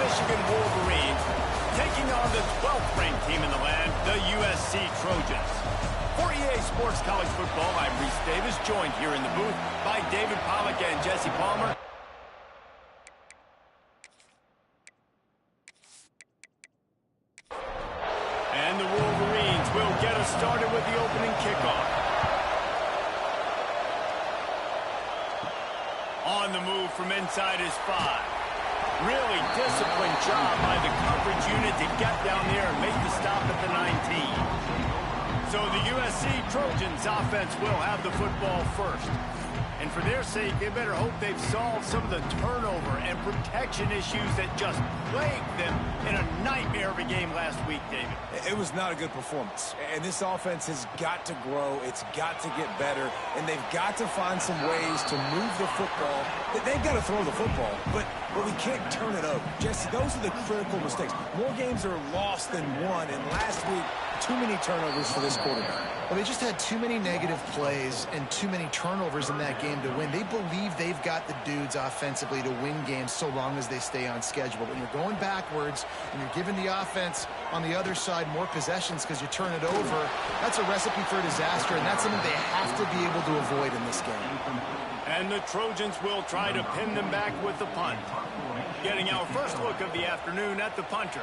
Michigan Wolverines taking on the 12th ranked team in the land, the USC Trojans. For EA Sports College Football, I'm Reese Davis, joined here in the booth by David Pollack and Jesse Palmer. And the Wolverines will get us started with the opening kickoff. On the move from inside his 5. Really disciplined job by the coverage unit to get down there and make the stop at the 19. So the USC Trojans offense will have the football first. And for their sake, they better hope they've solved some of the turnover and protection issues that just plagued them in a nightmare of a game last week, David. It was not a good performance. And this offense has got to grow. It's got to get better. And they've got to find some ways to move the football. They've got to throw the football, but we can't turn it over. Jesse, those are the critical mistakes. More games are lost than won. And last week, too many turnovers for this quarterback. Well, they just had too many negative plays and too many turnovers in that game to win. They believe they've got the dudes offensively to win games so long as they stay on schedule. But when you're going backwards and you're giving the offense on the other side more possessions because you turn it over, that's a recipe for disaster, and that's something they have to be able to avoid in this game. And the Trojans will try to pin them back with the punt. Getting our first look of the afternoon at the punter.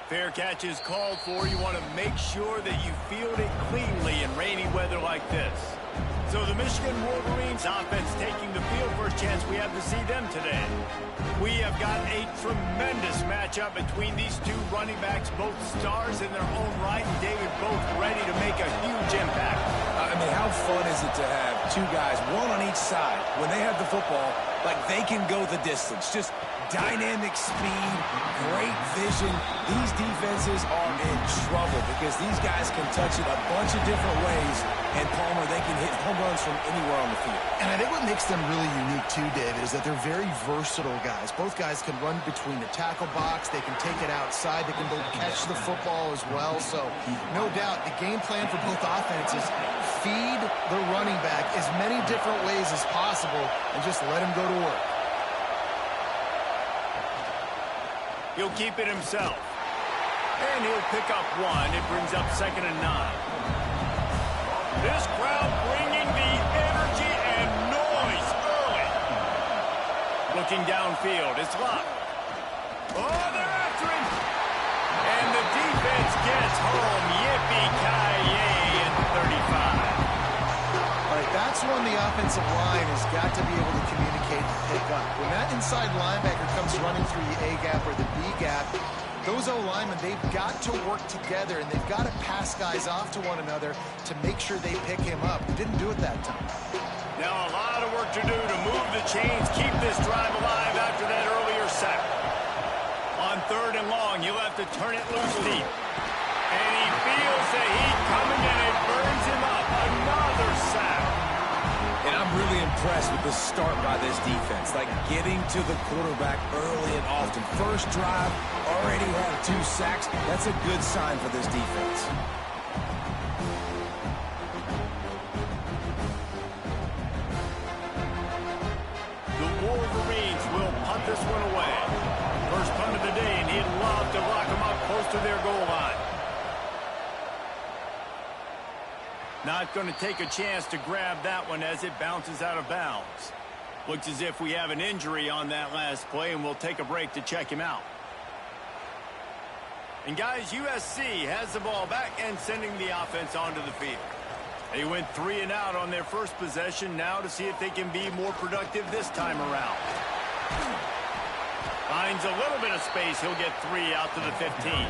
Fair catch is called for. You want to make sure that you field it cleanly in rainy weather like this. So the Michigan Wolverines offense taking the field. First chance we have to see them today. We have got a tremendous matchup between these two running backs, both stars in their own right, and David, both ready to make a huge impact. I mean, how fun is it to have two guys, one on each side, when they have the football, like they can go the distance. Just dynamic speed, great vision. These defenses are in trouble because these guys can touch it a bunch of different ways, and Palmer, they can hit home runs from anywhere on the field. And I think what makes them really unique too, David, is that they're very versatile guys. Both guys can run between the tackle box. They can take it outside. They can both catch the football as well. So no doubt the game plan for both offenses, feed the running back as many different ways as possible and just let him go to work. He'll keep it himself. And he'll pick up one. It brings up 2nd and 9. This crowd bringing the energy and noise early. Looking downfield. It's Locke. Oh, they're after him. And the defense gets home. Yippee-ki-yay at the 35. All right, that's when the offensive line has got to be able to communicate and pick up. When that inside linebacker comes running through the A-gap or the B-gap, those O-linemen, they've got to work together, and they've got to pass guys off to one another to make sure they pick him up. Didn't do it that time. Now a lot of work to do to move the chains, keep this drive alive after that earlier sack. On 3rd and long, he'll have to turn it loose deep. And he feels the heat coming, and it burns him up. Another sack. And I'm really impressed with the start by this defense. Like getting to the quarterback early and often. First drive, already had 2 sacks. That's a good sign for this defense. The Wolverines will punt this one away. First punt of the day, and he'd love to lock them up close to their goal line. Not going to take a chance to grab that one as it bounces out of bounds. Looks as if we have an injury on that last play, and we'll take a break to check him out. And guys, USC has the ball back and sending the offense onto the field. They went 3 and out on their first possession, now to see if they can be more productive this time around. Finds a little bit of space. He'll get 3 out to the 15.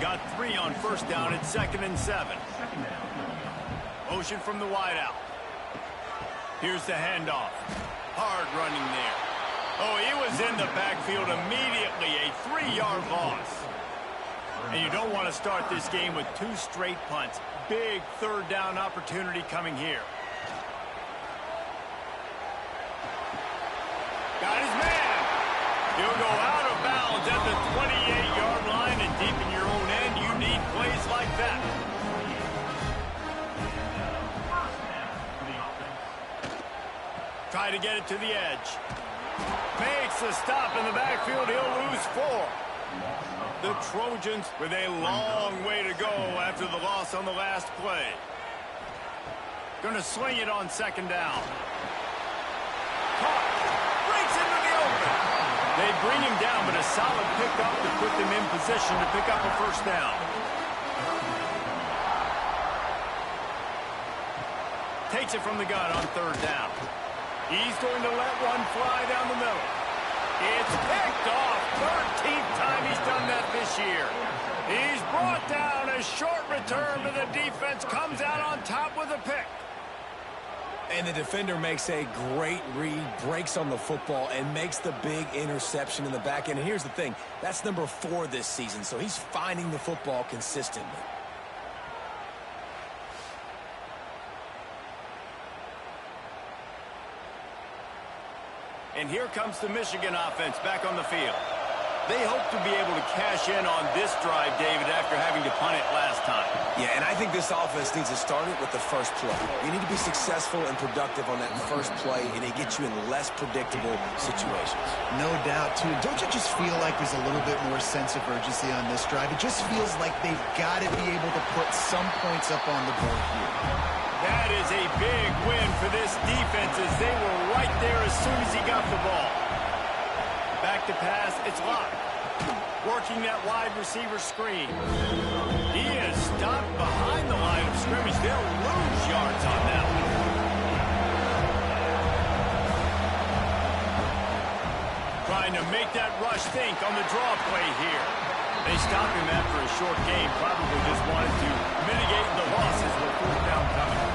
Got 3 on first down at 2nd and 7. Motion from the wideout. Here's the handoff. Hard running there. Oh, he was in the backfield immediately. A 3-yard loss. And you don't want to start this game with 2 straight punts. Big 3rd down opportunity coming here. Got his man. He'll go out of bounds at the 28-yard line, and deep in your own end, you need plays like that. Try to get it to the edge. Makes the stop in the backfield. He'll lose 4. The Trojans with a long way to go after the loss on the last play. Going to sling it on second down. Caught. Breaks into the open. They bring him down, but a solid pickup to put them in position to pick up a first down. Takes it from the gun on third down. He's going to let one fly down the middle. It's picked off. 13th time he's done that this year. He's brought down. A short return, but the defense comes out on top with a pick. And the defender makes a great read, breaks on the football, and makes the big interception in the back end. And here's the thing. That's number 4 this season, so he's finding the football consistently. And here comes the Michigan offense back on the field. They hope to be able to cash in on this drive, David, after having to punt it last time. Yeah, and I think this offense needs to start it with the first play. You need to be successful and productive on that first play, and it gets you in less predictable situations. No doubt, too. Don't you just feel like there's a little bit more sense of urgency on this drive? It just feels like they've got to be able to put some points up on the board here. That is a big win for this defense as they were right there as soon as he got the ball. Back to pass, it's locked. Working that wide receiver screen. He is stopped behind the line of scrimmage. They'll lose yards on that one. Trying to make that rush think on the draw play here. They stop him after a short game. Probably just wanted to mitigate the losses with fourth down coming.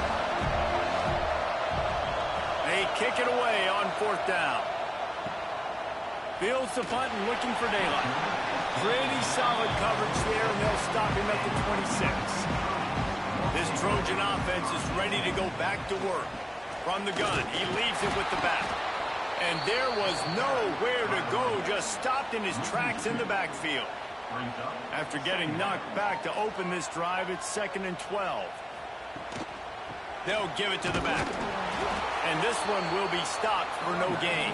They kick it away on fourth down. Fields the punt and looking for daylight. Pretty solid coverage there, and they'll stop him at the 26. This Trojan offense is ready to go back to work. From the gun, he leaves it with the back. And there was nowhere to go, just stopped in his tracks in the backfield. After getting knocked back to open this drive, it's 2nd and 12. They'll give it to the back. And this one will be stopped for no gain.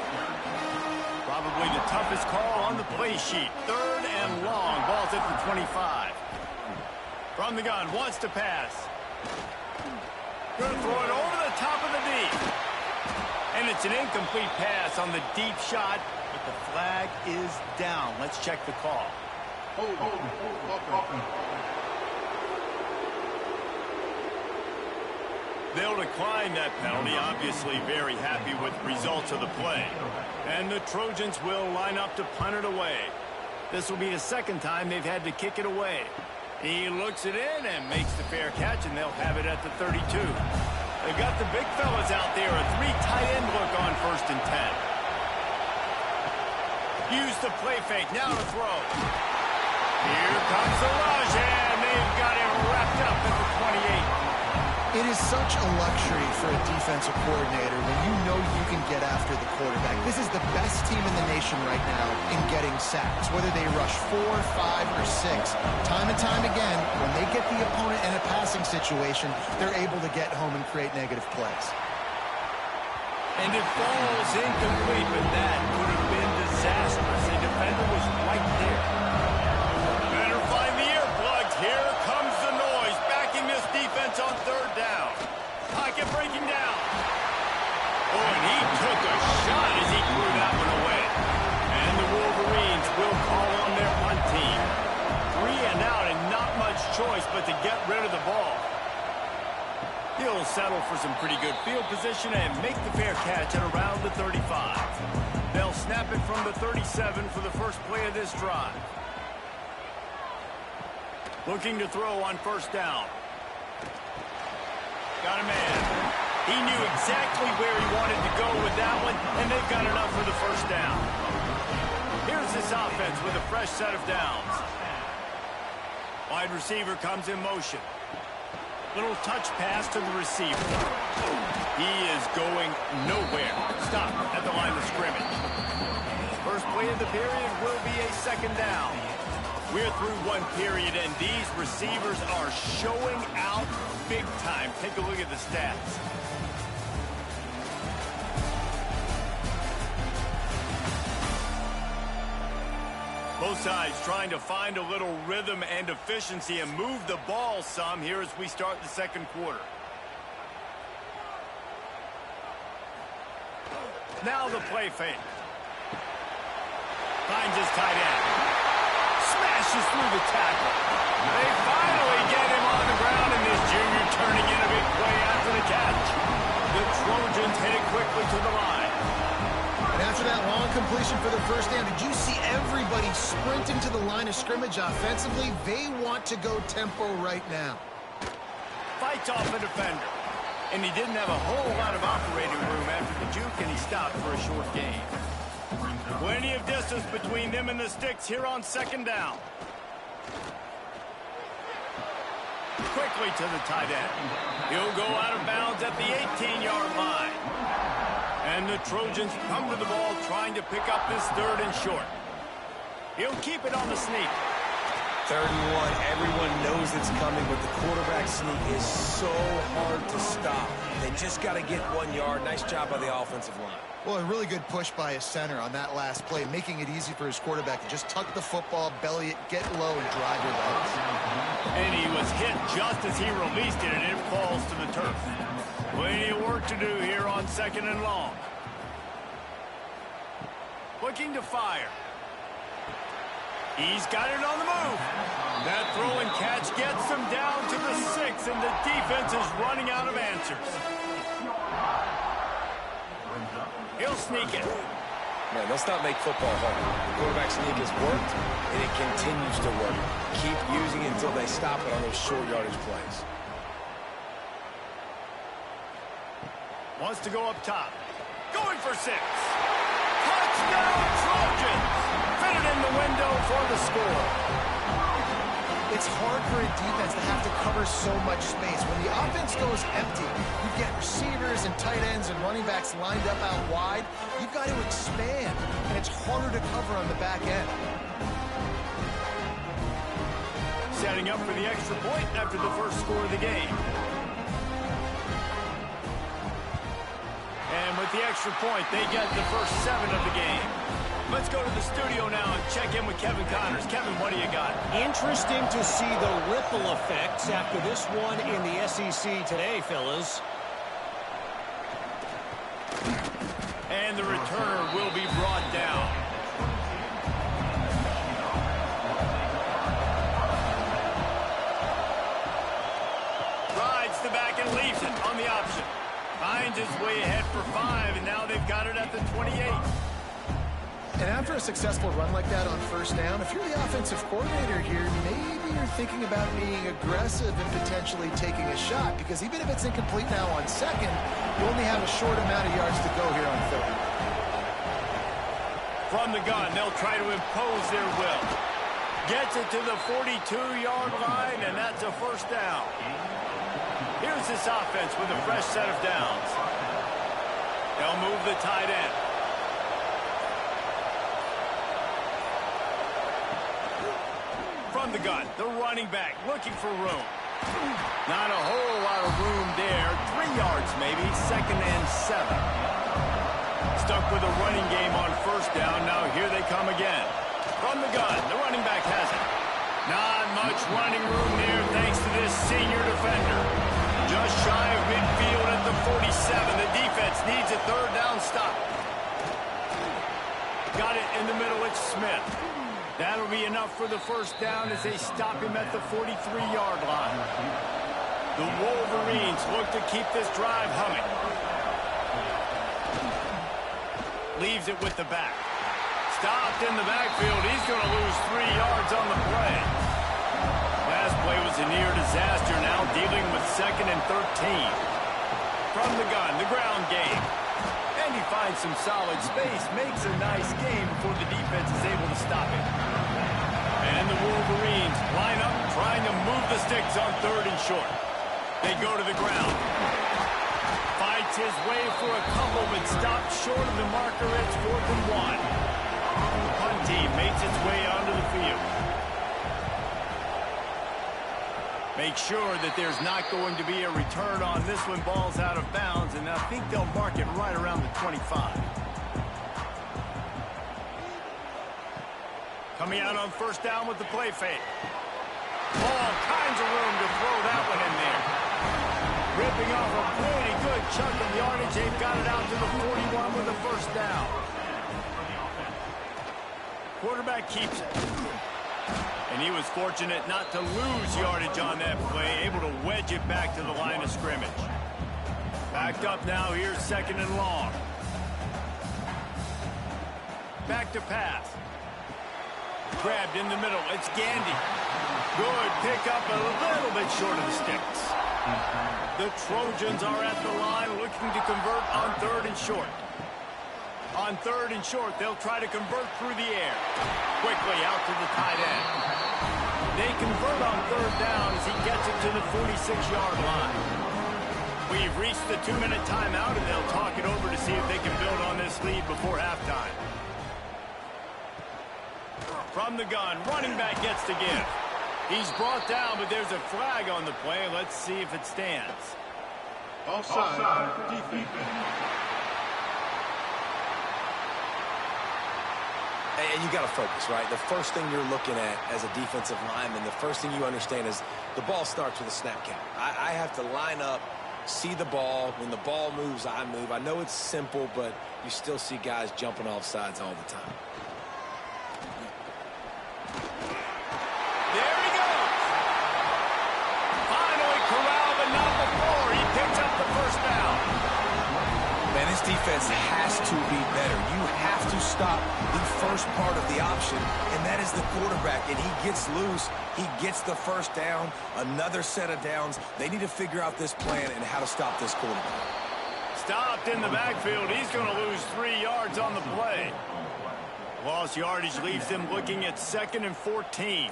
Probably the toughest call on the play sheet. 3rd and long. Ball's at the 25. From the gun, wants to pass. Going to throw it over the top of the deep. And it's an incomplete pass on the deep shot, but the flag is down. Let's check the call. They'll decline that penalty, obviously very happy with the results of the play. And the Trojans will line up to punt it away. This will be the 2nd time they've had to kick it away. He looks it in and makes the fair catch, and they'll have it at the 32. They've got the big fellas out there, a 3 tight end look on 1st and 10. Use the play fake, now to throw. Here comes the rush, and they've got him wrapped up at the 28. It is such a luxury for a defensive coordinator when you know you can get after the quarterback. This is the best team in the nation right now in getting sacks, whether they rush 4, 5, or 6. Time and time again, when they get the opponent in a passing situation, they're able to get home and create negative plays. And it falls incomplete, but that could have been disastrous. The defender was right there. Better find the earplugs. Here comes the noise, backing this defense on 3rd down. Pocket breaking down. Oh, and he took a shot as he threw that one away. And the Wolverines will call on their punt team. 3 and out, and not much choice but to get rid of the ball. He'll settle for some pretty good field position and make the fair catch at around the 35. They'll snap it from the 37 for the first play of this drive. Looking to throw on 1st down. Got a man. He knew exactly where he wanted to go with that one, and they've got enough for the 1st down. Here's this offense with a fresh set of downs. Wide receiver comes in motion. Little touch pass to the receiver. He is going nowhere. Stop at the line of scrimmage. First play of the period will be a 2nd down. We're through one period, and these receivers are showing out big time. Take a look at the stats. Both sides trying to find a little rhythm and efficiency and move the ball some here as we start the second quarter. Now the play fake. Finds his tight end. Smashes through the tackle. They finally get him on the ground, and this junior turning in a big play after the catch. The Trojans headed quickly to the line. And after that long completion for the first down, did you see everybody sprinting to the line of scrimmage offensively? They want to go tempo right now. Fights off a defender. And he didn't have a whole lot of operating room after the juke, and he stopped for a short gain. Plenty of distance between them and the sticks here on second down. Quickly to the tight end. He'll go out of bounds at the 18-yard line. And the Trojans come to the ball trying to pick up this third and short. He'll keep it on the sneak. 3rd and 1. Everyone knows it's coming, but the quarterback sneak is so hard to stop. They just got to get 1 yard. Nice job by the offensive line. Well, a really good push by his center on that last play, making it easy for his quarterback to just tuck the football, belly it, get low, and drive your legs. And he was hit just as he released it, and it falls to the turf. Plenty of work to do here on 2nd and long. Looking to fire. He's got it on the move. That throw and catch gets him down to the 6, and the defense is running out of answers. He'll sneak it. Man, let's not make football hard. The quarterback sneak has worked, and it continues to work. Keep using it until they stop it on those short yardage plays. Wants to go up top. Going for 6. Touchdown, Trojans! Fitted in the window for the score. It's hard for a defense to have to cover so much space. When the offense goes empty, you get receivers and tight ends and running backs lined up out wide. You've got to expand, and it's harder to cover on the back end. Setting up for the extra point after the first score of the game. And with the extra point, they get the first 7 of the game. Let's go to the studio now and check in with Kevin Connors. Kevin, what do you got? Interesting to see the ripple effects after this one in the SEC today, fellas. And the returner will be brought down. Rides the back and leaves it on the option. Finds his way ahead for 5, and now they've got it at the 28. And after a successful run like that on first down, if you're the offensive coordinator here, maybe you're thinking about being aggressive and potentially taking a shot, because even if it's incomplete now on 2nd, you only have a short amount of yards to go here on 3rd. From the gun, they'll try to impose their will. Gets it to the 42-yard line, and that's a first down. Here's this offense with a fresh set of downs. They'll move the tight end. From the gun, the running back looking for room. Not a whole lot of room there. 3 yards maybe, 2nd and 7. Stuck with a running game on first down. Now here they come again. From the gun, the running back has it. Not much running room there thanks to this senior defender. Just shy of midfield at the 47. The defense needs a 3rd down stop. Got it in the middle. It's Smith. That'll be enough for the first down as they stop him at the 43-yard line. The Wolverines look to keep this drive humming. Leaves it with the back. Stopped in the backfield. He's going to lose 3 yards on the play. Last play was a near disaster, now dealing with 2nd and 13. From the gun, the ground game. And he finds some solid space, makes a nice game before the defense is able to stop it. And the Wolverines line up trying to move the sticks on 3rd and short. They go to the ground. Fights his way for a couple, but stopped short of the marker. It's 4th and 1. The punt team makes its way onto the field. Make sure that there's not going to be a return on this one. Ball's out of bounds, and I think they'll mark it right around the 25. Coming out on first down with the play fake. All kinds of room to throw that one in there. Ripping off a pretty good chunk of yardage. They've got it out to the 41 with the first down. Quarterback keeps it. And he was fortunate not to lose yardage on that play, able to wedge it back to the line of scrimmage. Backed up now, here's second and long. Back to pass. Grabbed in the middle, it's Gandy. Good pickup, a little bit short of the sticks. The Trojans are at the line looking to convert on third and short. On third and short, they'll try to convert through the air. Quickly out to the tight end. They convert on third down as he gets it to the 46-yard line. We've reached the 2-minute timeout, and they'll talk it over to see if they can build on this lead before halftime. From the gun, running back gets the give. He's brought down, but there's a flag on the play. Let's see if it stands. Offside. Defense. And you got to focus, right? The first thing you're looking at as a defensive lineman, the first thing you understand is the ball starts with a snap count. I have to line up, see the ball. When the ball moves, I move. I know it's simple, but you still see guys jumping off sides all the time. There he goes. Finally corralled, but not before. He picks up the first down. Man, this defense has to be better. You have to stop the first part of the option, and that is the quarterback. And he gets loose. He gets the first down, another set of downs. They need to figure out this plan and how to stop this quarterback. Stopped in the backfield. He's going to lose 3 yards on the play. Lost yardage leaves them looking at 2nd and 14.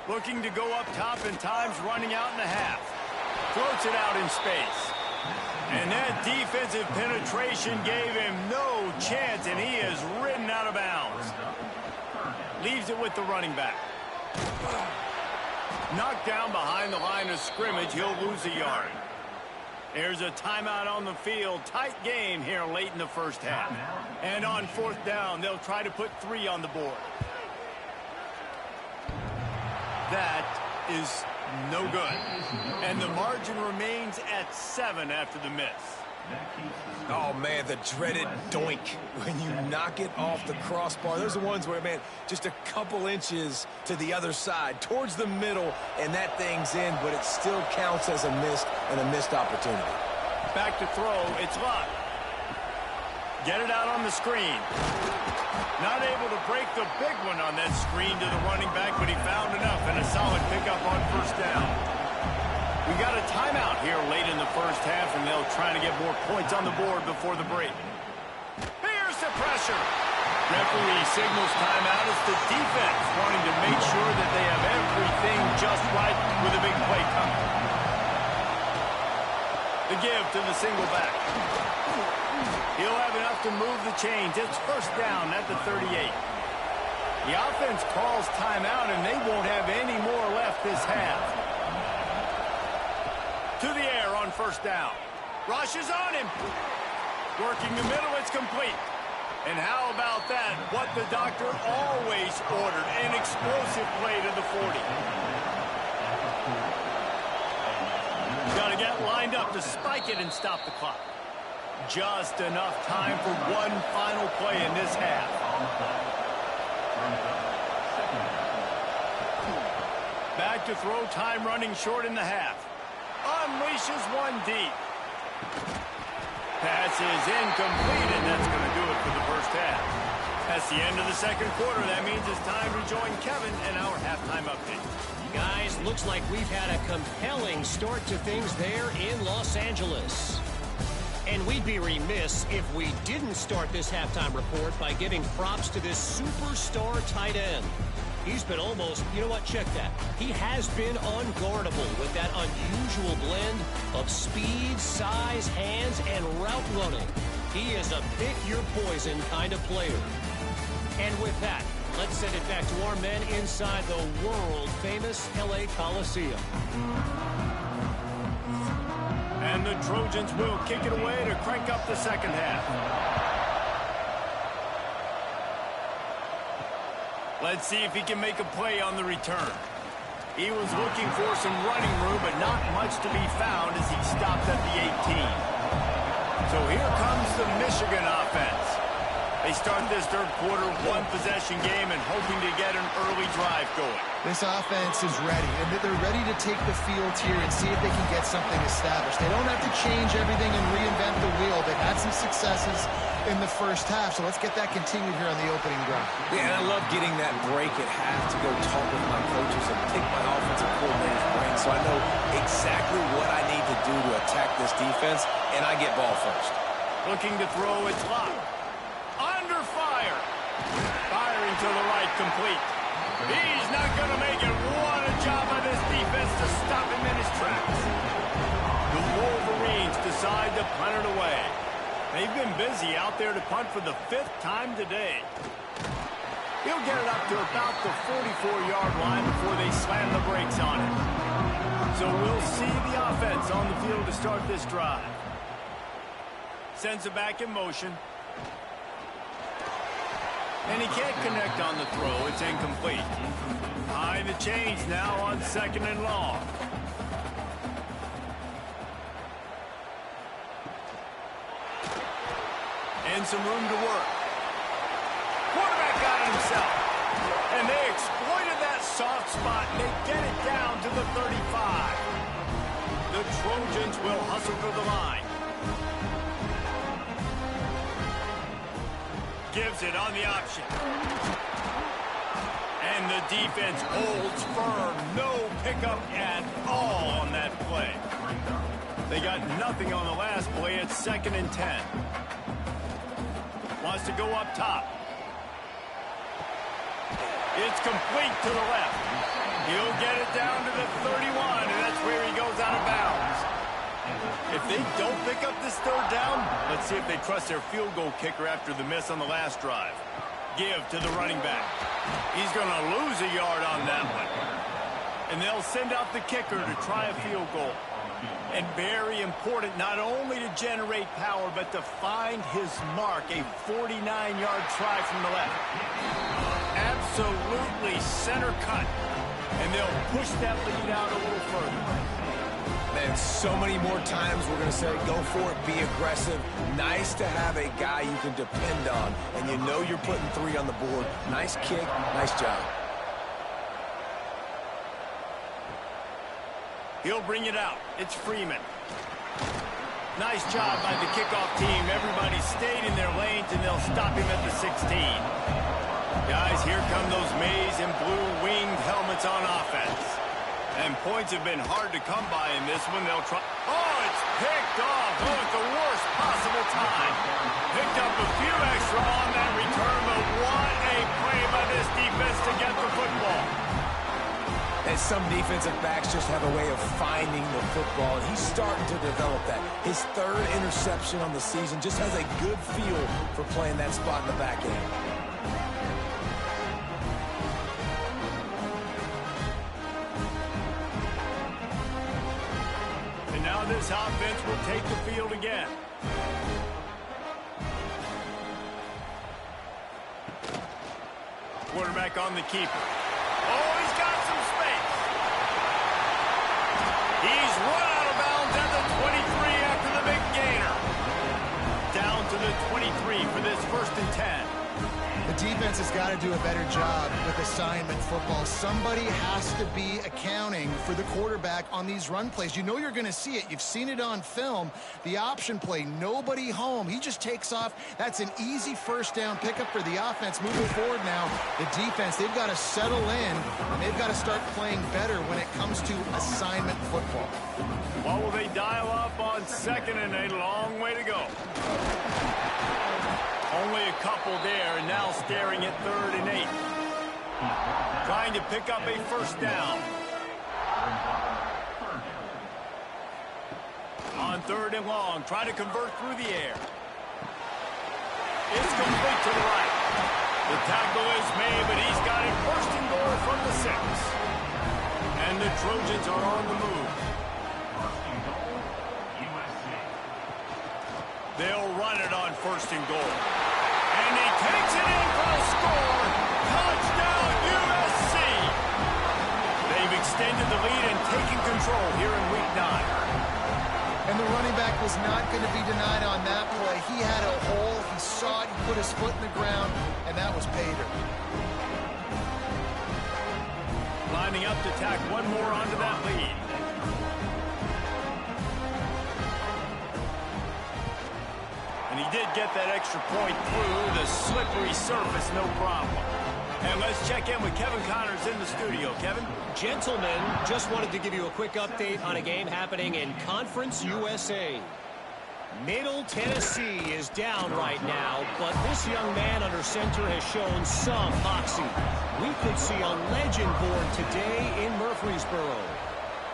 Looking to go up top in times, running out in the half. Floats it out in space. And that defensive penetration gave him no chance, and he is ridden out of bounds. Leaves it with the running back. Knocked down behind the line of scrimmage, he'll lose a yard. There's a timeout on the field. Tight game here late in the first half. And on 4th down, they'll try to put 3 on the board. That is no good. And the margin remains at 7 after the miss. Oh, man, the dreaded doink when you knock it off the crossbar. Those are the ones where, man, just a couple inches to the other side, towards the middle, and that thing's in, but it still counts as a missed opportunity. Back to throw, it's Luck. Get it out on the screen. Not able to break the big one on that screen to the running back, but he found enough and a solid pickup on first down. We got a timeout here late in the first half, and they'll try to get more points on the board before the break. Here's the pressure. Referee signals timeout as the defense wanting to make sure that they have everything just right with a big play coming. The give to the single back. He'll have enough to move the chains. It's first down at the 38. The offense calls timeout, and they won't have any more left this half. To the air on first down. Rushes on him. Working the middle, it's complete. And how about that? What the doctor always ordered, an explosive play to the 40. Got to get lined up to spike it and stop the clock. Just enough time for one final play in this half. Back to throw, time running short in the half. Unleashes one deep. Pass is incomplete, and that's going to do it for the first half. That's the end of the second quarter. That means it's time to join Kevin and our halftime update. Guys, looks like we've had a compelling start to things there in Los Angeles. And we'd be remiss if we didn't start this halftime report by giving props to this superstar tight end. He's been almost, you know what, check that. He has been unguardable with that unusual blend of speed, size, hands, and route running. He is a pick-your-poison kind of player. And with that, let's send it back to our men inside the world-famous L.A. Coliseum. And the Trojans will kick it away to crank up the second half. Let's see if he can make a play on the return. He was looking for some running room, but not much to be found as he stopped at the 18. So here comes the Michigan offense. They start this third quarter one-possession game and hoping to get an early drive going. This offense is ready, and they're ready to take the field here and see if they can get something established. They don't have to change everything and reinvent the wheel. They've had some successes in the first half, so let's get that continued here on the opening drive. Yeah, and I love getting that break at half to go talk with my coaches and pick my offensive coordinator's brain so I know exactly what I need to do to attack this defense, and I get ball first. Looking to throw, it's locked. Under fire. Firing to the right, complete. He's not going to make it. What a job by this defense to stop him in his tracks. The Wolverines decide to punt it away. They've been busy out there to punt for the 5th time today. He'll get it up to about the 44-yard line before they slam the brakes on it. So we'll see the offense on the field to start this drive. Sends it back in motion. And he can't connect on the throw. It's incomplete. High the chains now on 2nd and long. And some room to work. Quarterback got it himself. And they exploited that soft spot. And they get it down to the 35. The Trojans will hustle for the line. Gives it on the option. And the defense holds firm. No pickup at all on that play. They got nothing on the last play. It's 2nd and 10. Wants to go up top. It's complete to the left. He'll get it down to the 31, and that's where he goes out of bounds. If they don't pick up this 3rd down, let's see if they trust their field goal kicker after the miss on the last drive. Give to the running back. He's going to lose a yard on that one. And they'll send out the kicker to try a field goal. And very important not only to generate power, but to find his mark, a 49-yard try from the left. Absolutely center cut. And they'll push that lead out a little further. Man, so many more times we're going to say, go for it, be aggressive. Nice to have a guy you can depend on, and you know you're putting 3 on the board. Nice kick, nice job. He'll bring it out. It's Freeman. Nice job by the kickoff team. Everybody stayed in their lanes, and they'll stop him at the 16. Guys, here come those maize and blue winged helmets on offense. And points have been hard to come by in this one. They'll try. Oh, it's picked off. Oh, at the worst possible time. Picked up a few extra on that return, but what a play by this defense to get the football. And some defensive backs just have a way of finding the football, and he's starting to develop that. His 3rd interception on the season just has a good feel for playing that spot in the back end. This offense will take the field again. Quarterback on the keeper. Oh, he's got some space. He's run out of bounds at the 23 after the big gainer. Down to the 23 for this 1st and 10. The defense has got to do a better job with assignment football. Somebody has to be accounting for the quarterback on these run plays. You know you're going to see it. You've seen it on film. The option play, nobody home. He just takes off. That's an easy 1st down pickup for the offense. Moving forward now, the defense, they've got to settle in, and they've got to start playing better when it comes to assignment football. What will they dial up on 2nd and a long way to go? Only a couple there, and now staring at 3rd and 8. Trying to pick up a 1st down. On 3rd and long, try to convert through the air. It's complete to the right. The tackle is made, but he's got it 1st and goal from the 6. And the Trojans are on the move. They'll run it on 1st and goal. And he takes it in for the score. Touchdown, extended the lead and taken control here in week 9. And the running back was not going to be denied on that play. He had a hole, he saw it, he put his foot in the ground, and that was pay dirt. Lining up to tack one more onto that lead. And he did get that extra point through the slippery surface, no problem. And let's check in with Kevin Connors in the studio. Kevin? Gentlemen, just wanted to give you a quick update on a game happening in Conference USA. Middle Tennessee is down right now, but this young man under center has shown some moxie. We could see a legend born today in Murfreesboro.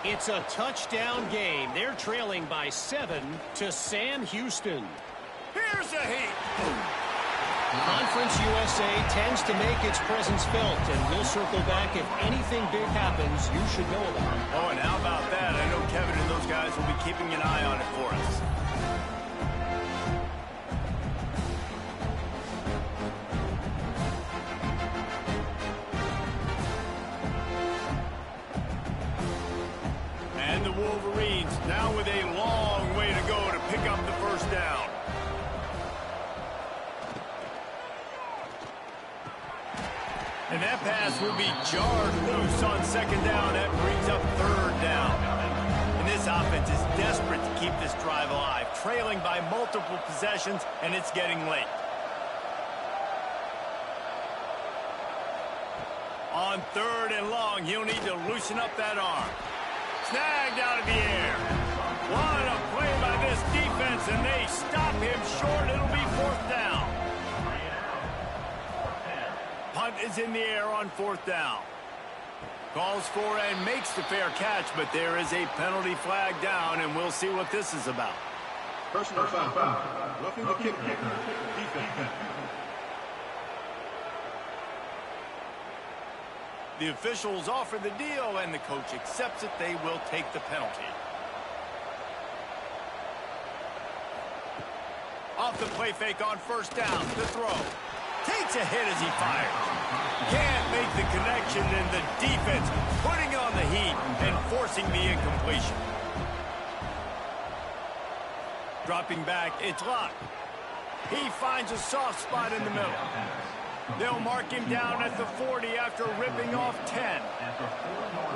It's a touchdown game. They're trailing by 7 to Sam Houston. Here's a heat. Conference USA tends to make its presence felt, and we'll circle back if anything big happens you should know about. Oh, and how about that? I know Kevin and those guys will be keeping an eye on it for us. And the Wolverines now with a long way to go to pick up the first down. And that pass will be jarred loose on second down. That brings up third down. And this offense is desperate to keep this drive alive, trailing by multiple possessions, and it's getting late. On third and long, he'll need to loosen up that arm. Snagged out of the air. What a play by this defense, and they stop him short. It'll be fourth down. Punt is in the air on fourth down. Calls for and makes the fair catch, but there is a penalty flag down, and we'll see what this is about. Personal foul. Roughing the kick. Defense. The officials offer the deal, and the coach accepts it. They will take the penalty. Off the play fake on first down. The throw. Takes a hit as he fires. Can't make the connection, and the defense putting on the heat and forcing the incompletion. Dropping back, it's locked. He finds a soft spot in the middle. They'll mark him down at the 40 after ripping off 10.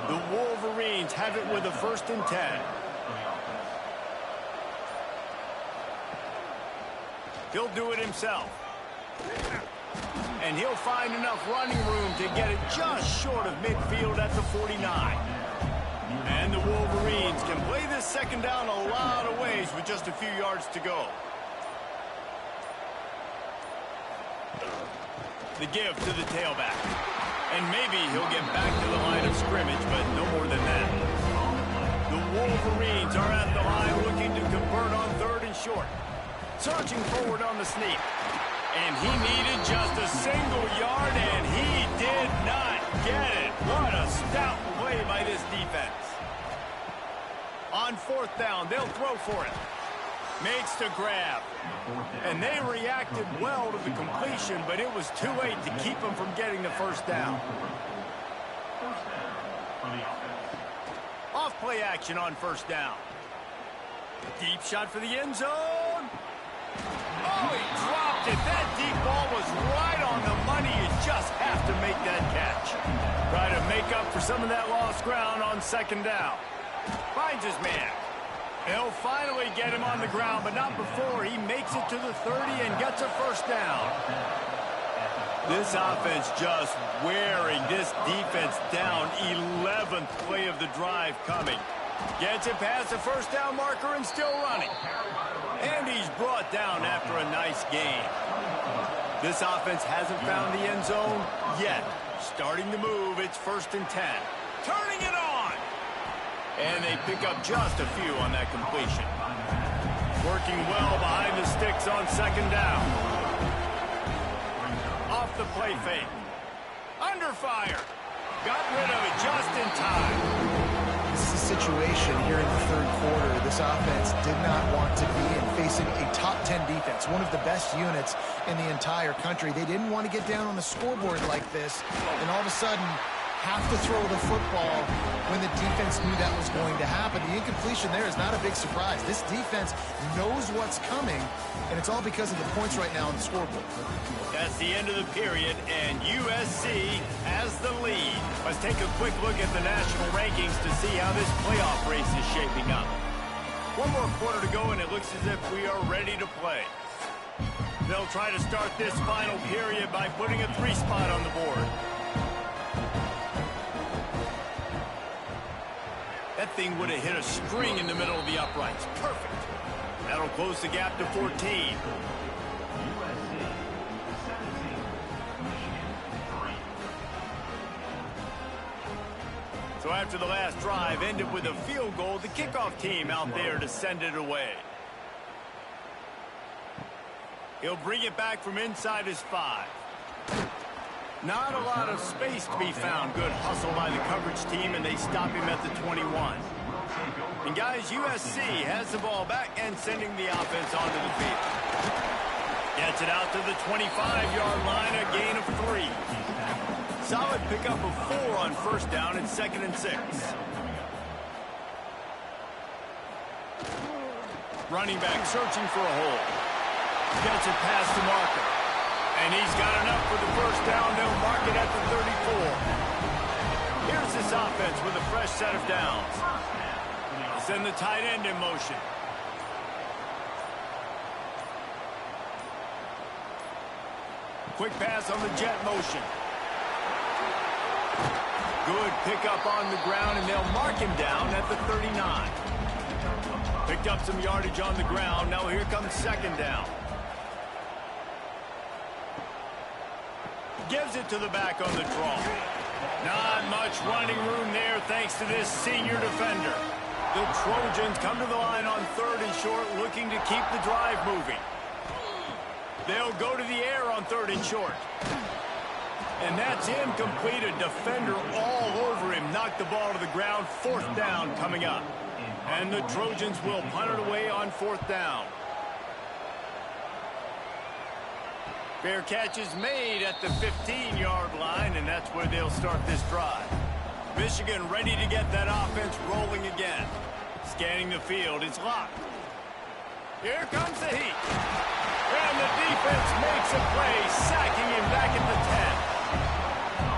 The Wolverines have it with a 1st and 10. He'll do it himself. And he'll find enough running room to get it just short of midfield at the 49. And the Wolverines can play this second down a lot of ways with just a few yards to go. The give to the tailback. And maybe he'll get back to the line of scrimmage, but no more than that. The Wolverines are at the line looking to convert on 3rd and short. Surging forward on the sneak. And he needed just a single yard, and he did not get it. What a stout play by this defense. On 4th down, they'll throw for it. Makes the grab. And they reacted well to the completion, but it was too late to keep them from getting the first down. Off play action on first down. Deep shot for the end zone. Oh, he dropped it. That deep ball was right on the money. You just have to make that catch. Try to make up for some of that lost ground on second down. Finds his man. They'll finally get him on the ground, but not before he makes it to the 30 and gets a first down. This offense just wearing this defense down. 11th play of the drive coming. Gets it past the first down marker and still running. And he's brought down after a nice gain. This offense hasn't found the end zone yet. Starting to move, it's 1st and 10. Turning it on! And they pick up just a few on that completion. Working well behind the sticks on second down. Off the play fake. Under fire. Got rid of it just in time. This is a situation here in the 3rd quarter this offense did not want to be in, facing a top 10 defense, one of the best units in the entire country. They didn't want to get down on the scoreboard like this, and all of a sudden, have to throw the football when the defense knew that was going to happen. The incompletion there is not a big surprise. This defense knows what's coming, and it's all because of the points right now on the scoreboard. That's the end of the period, and USC has the lead. Let's take a quick look at the national rankings to see how this playoff race is shaping up. One more quarter to go, and it looks as if we are ready to play. They'll try to start this final period by putting a 3 spot on the board. That thing would have hit a string in the middle of the uprights. Perfect. That'll close the gap to 14. So after the last drive ended with a field goal, the kickoff team out there to send it away. He'll bring it back from inside his 5. Not a lot of space to be found. Good hustle by the coverage team, and they stop him at the 21. And guys, USC has the ball back and sending the offense onto the field. Gets it out to the 25-yard line, a gain of 3. Solid pickup of 4 on first down and 2nd and 6. Running back searching for a hole. Gets it past the marker. And he's got enough for the first down. They'll mark it at the 34. Here's this offense with a fresh set of downs. Send the tight end in motion. Quick pass on the jet motion. Good pickup on the ground, and they'll mark him down at the 39. Picked up some yardage on the ground. Now here comes 2nd down. Gives it to the back on the draw. Not much running room there thanks to this senior defender. The Trojans come to the line on 3rd and short, looking to keep the drive moving. They'll go to the air on 3rd and short. And that's incomplete. A defender all over him. Knocked the ball to the ground. 4th down coming up. And the Trojans will punt it away on 4th down. Fair catch is made at the 15-yard line, and that's where they'll start this drive. Michigan ready to get that offense rolling again. Scanning the field, it's locked. Here comes the heat. And the defense makes a play, sacking him back at the 10.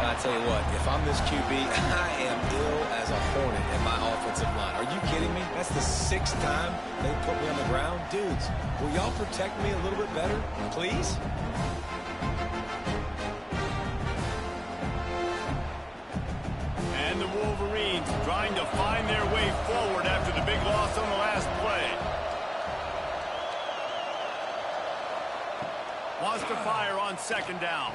I tell you what, if I'm this QB, I am ill as a hornet in my offensive line. Are you kidding me? That's the 6th time they put me on the ground. Dudes, will y'all protect me a little bit better, please? And the Wolverines trying to find their way forward after the big loss on the last play. Wants to fire on 2nd down.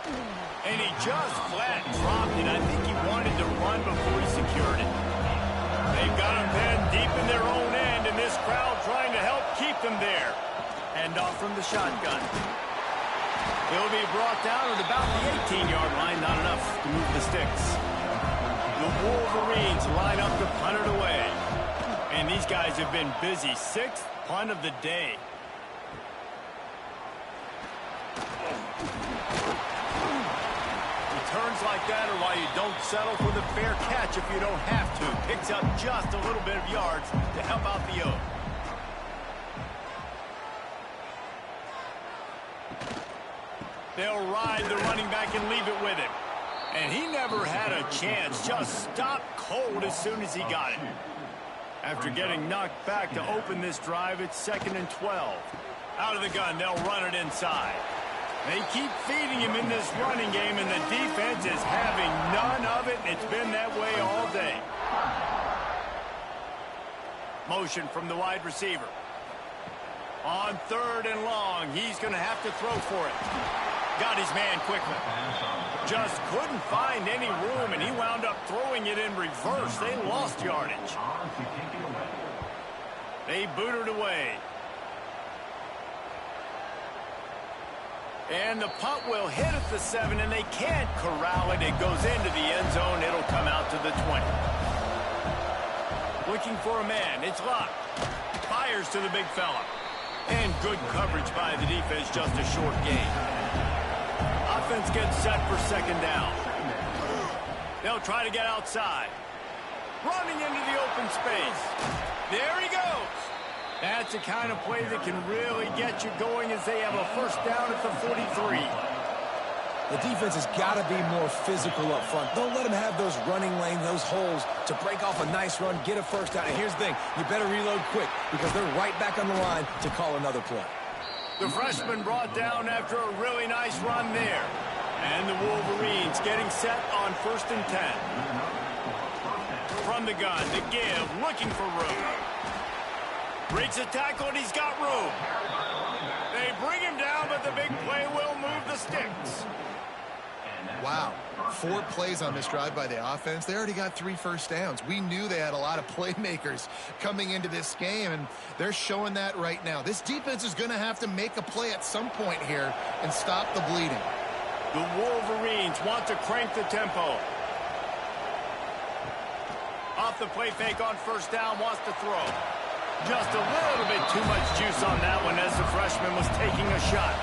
And he just flat dropped it. I think he wanted to run before he secured it. They've got him pinned deep in their own end, and this crowd trying to help keep them there. Hand off from the shotgun. He'll be brought down at about the 18-yard line. Not enough to move the sticks. The Wolverines line up to punt it away. And these guys have been busy. 6th punt of the day. Returns like that are why you don't settle for the fair catch if you don't have to. Picks up just a little bit of yards to help out the O. They'll ride the running back and leave it with him. And he never had a chance. Just stopped cold as soon as he got it. After getting knocked back to open this drive, it's 2nd and 12. Out of the gun, they'll run it inside. They keep feeding him in this running game, and the defense is having none of it. It's been that way all day. Motion from the wide receiver. On 3rd and long, he's going to have to throw for it. Got his man quickly. Just couldn't find any room, and he wound up throwing it in reverse. They lost yardage. They booted away. And the punt will hit at the 7, and they can't corral it. It goes into the end zone. It'll come out to the 20. Looking for a man. It's locked. Fires to the big fella. And good coverage by the defense. Just a short gain. Offense gets set for 2nd down. They'll try to get outside. Running into the open space. There he goes. That's the kind of play that can really get you going as they have a first down at the 43. The defense has got to be more physical up front. Don't let them have those running lanes, those holes to break off a nice run, get a first down. And here's the thing, you better reload quick because they're right back on the line to call another play. The freshman brought down after a really nice run there. And the Wolverines getting set on 1st and 10. From the gun, the give, looking for room. Breaks a tackle, and he's got room. They bring him down, but the big play will move the sticks. Wow. 4 plays on this drive by the offense. They already got 3 first downs. We knew they had a lot of playmakers coming into this game, and they're showing that right now. This defense is going to have to make a play at some point here and stop the bleeding. The Wolverines want to crank the tempo. Off the play fake on first down, wants to throw. Just a little bit too much juice on that one as the freshman was taking a shot.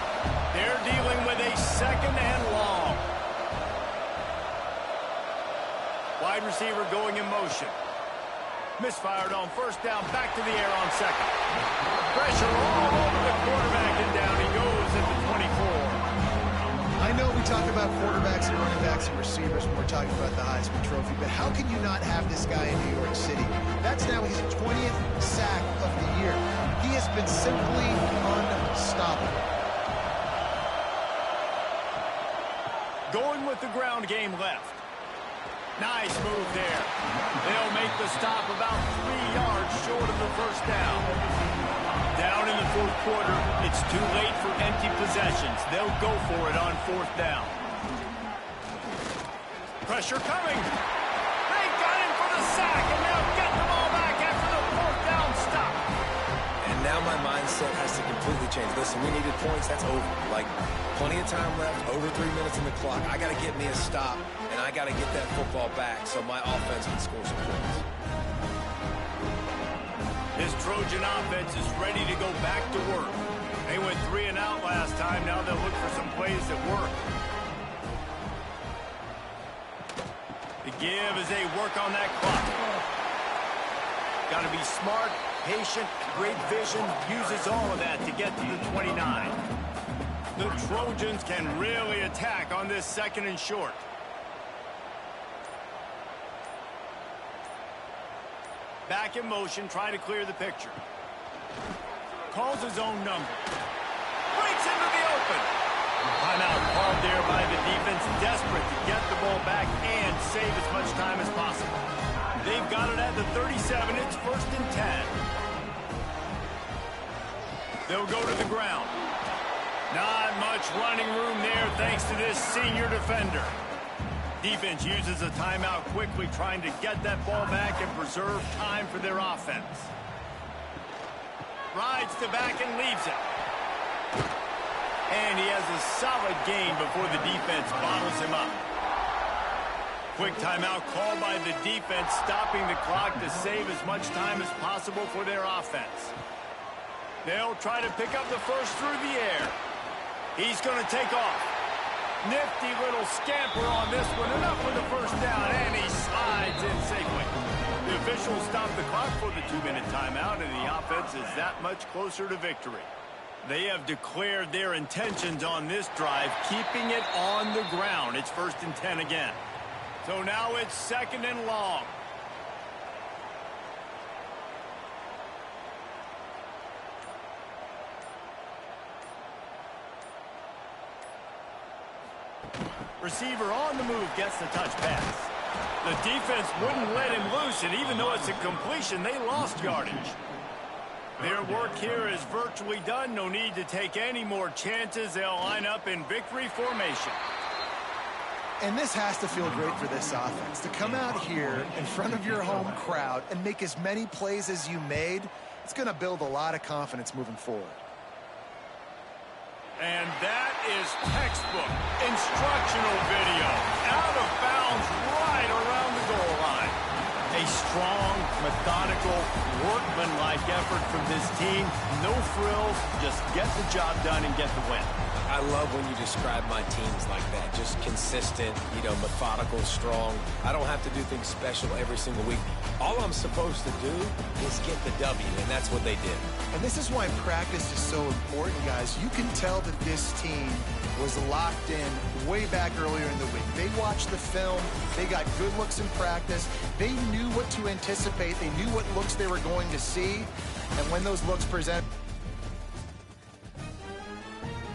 They're dealing with a 2nd and long. Wide receiver going in motion. Misfired on first down, back to the air on 2nd. Pressure all over the quarterback, and down he goes at the 24. I know we talk about quarterbacks and running backs and receivers when we're talking about the Heisman Trophy, but how can you not have this guy in New York City? That's now his 20th sack of the year. He has been simply unstoppable. Going with the ground game left. Nice move there. They'll make the stop about 3 yards short of the first down. Down in the 4th quarter, it's too late for empty possessions. They'll go for it on 4th down. Pressure coming. They got him for the sack, and they'll get the ball back after the 4th down stop. And now my mindset has to completely change. Listen, we needed points. That's over. Like, plenty of time left, over 3 minutes on the clock. I got to get me a stop, and I got to get that football back so my offense can score some points. This Trojan offense is ready to go back to work. They went 3 and out last time. Now they'll look for some plays that work. The give as they work on that clock. Got to be smart, patient, great vision. Uses all of that to get to the 29. The Trojans can really attack on this 2nd and short. Back in motion, trying to clear the picture. Calls his own number. Breaks into the open. Timeout called there by the defense, desperate to get the ball back and save as much time as possible. They've got it at the 37. It's 1st and 10. They'll go to the ground. Not much running room there thanks to this senior defender. Defense uses a timeout quickly, trying to get that ball back and preserve time for their offense. Rides to back and leaves it. And he has a solid gain before the defense bottles him up. Quick timeout called by the defense, stopping the clock to save as much time as possible for their offense. They'll try to pick up the first through the air. He's going to take off. Nifty little scamper on this one. Enough for the first down, and he slides in safely. The officials stop the clock for the 2-minute timeout, and the offense is that much closer to victory. They have declared their intentions on this drive, keeping it on the ground. It's 1st and 10 again. So now it's 2nd and long. Receiver on the move gets the touch pass. The defense wouldn't let him loose, and even though it's a completion, they lost yardage. Their work here is virtually done. No need to take any more chances. They'll line up in victory formation. And this has to feel great for this offense. To come out here in front of your home crowd and make as many plays as you made, it's going to build a lot of confidence moving forward. And that is textbook instructional video. Out of bounds right around the goal line. A strong, methodical, workmanlike effort from this team. No frills, just get the job done and get the win. I love when you describe my teams like that. Just consistent, methodical, strong. I don't have to do things special every single week. All I'm supposed to do is get the W, and that's what they did. And this is why practice is so important, guys. You can tell that this team was locked in way back earlier in the week. They watched the film. They got good looks in practice. They knew what to anticipate. They knew what looks they were going to see. And when those looks present...